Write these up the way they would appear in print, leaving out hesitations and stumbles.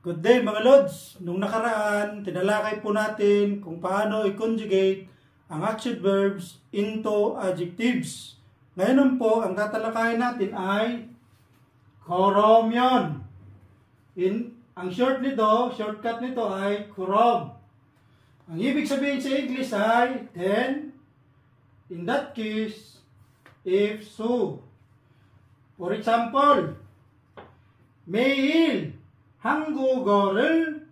Good day mga Lods! Nung nakaraan, tinalakay po natin kung paano i-conjugate ang action verbs into adjectives. Ngayon po, ang tatalakayin natin ay koromion. Ang shortcut nito ay korom. Ang ibig sabihin sa English ay then, in that case, if so. For example, 매일 한국어를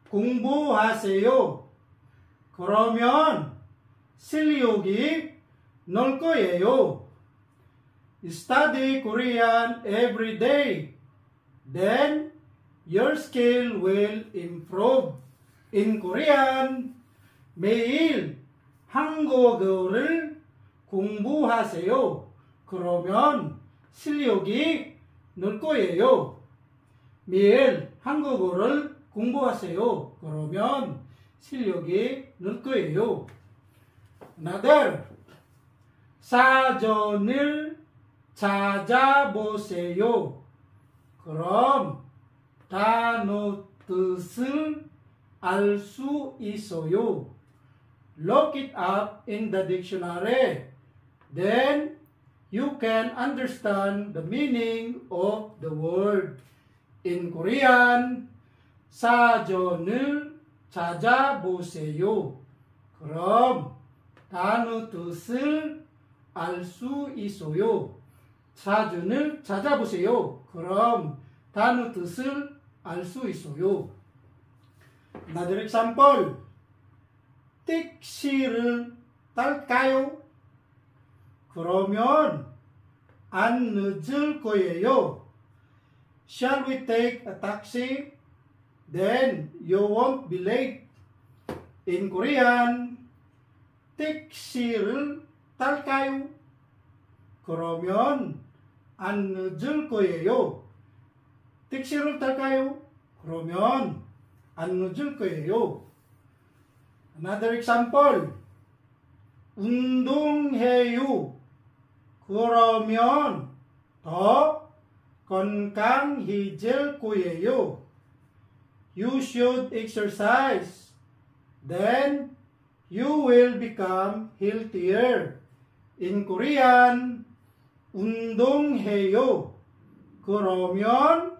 공부하세요. 그러면 실력이 늘 거예요. Study Korean every day. Then your skill will improve. In Korean, 매일 한국어를 공부하세요. 그러면 실력이 늘 거예요. 매일 한국어를 공부하세요. 그러면 실력이 늘 거예요. Another, 사전을 찾아보세요. 그럼 단어 뜻을 알 수 있어요. Look it up in the dictionary. Then you can understand the meaning of the word. In Korean, 사전을 찾아보세요. 그럼 단어 뜻을 알 수 있어요. 사전을 찾아보세요. 그럼 단어 뜻을 알 수 있어요. Another example. 택시를 탈까요? 그러면 안 늦을 거예요. Shall we take a taxi? Then you won't be late. In Korean, 택시를 탈까요? 그러면 안 늦을 거예요. 택시를 탈까요? 그러면 안 늦을 거예요. Another example. 운동해요. 그러면 더 건강해질 거예요. You should exercise. Then you will become healthier. In Korean, 운동해요. 그러면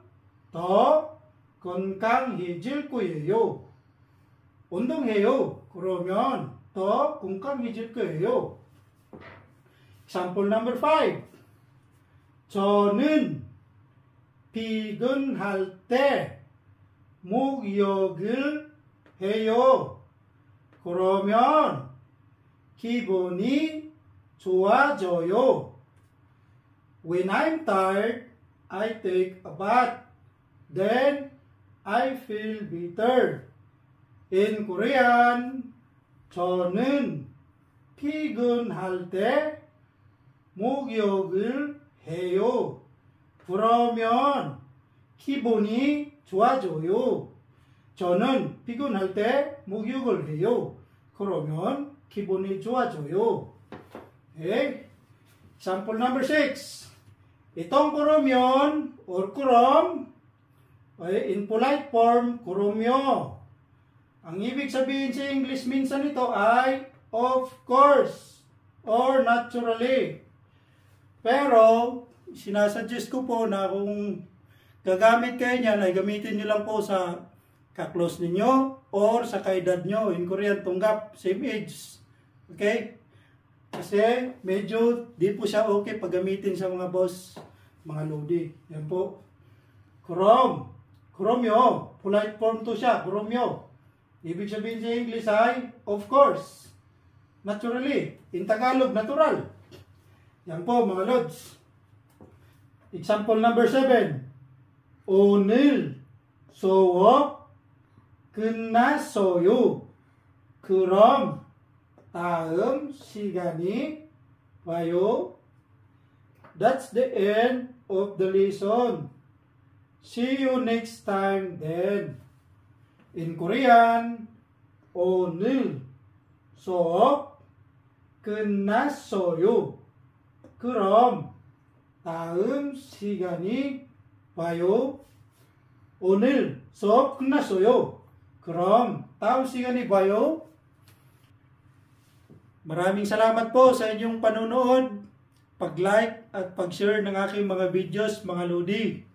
더 건강해질 거예요. 운동해요. 그러면 더 건강해질 거예요. Example number 5. 저는 피곤할 때 목욕을 해요. 그러면 기분이 좋아져요. When I'm tired, I take a bath. Then I feel better. In Korean, 저는 피곤할 때 목욕을 해요. 그러면 기분이 좋아져요. 저는 피곤할 때 목욕을 해요. 그러면 기분이 좋아져요. Okay. Example number 6. Itong 그러면 or 그럼 in polite form, 그럼요. Ang ibig sabihin sa English minsan ito ay of course or naturally. Pero sinasuggest ko po na kung gagamit kayo niyan ay gamitin nyo lang po sa ka-close ninyo or sa kaedad nyo. In Korean, tunggap, same age. Okay? Kasi medyo di po siya okay pag gamitin sa mga boss, mga lodi. Yan po. Kromyo. Polite form to siya. Kromyo. Ibig sabihin sa English ay, of course. Naturally. In Tagalog, natural. Yan po mga lods. Example number 7. 오늘 수업 끝났어요. 그럼 다음 시간에 봐요. That's the end of the lesson. See you next time then. In Korean, 오늘 수업 끝났어요. 그럼 다음 시간에 봐요. 오늘 수업 끝났어요. 그럼 다음 시간에 봐요. Maraming salamat po sa inyong panonood, pag-like at pag-share ng aking mga videos, mga lodi.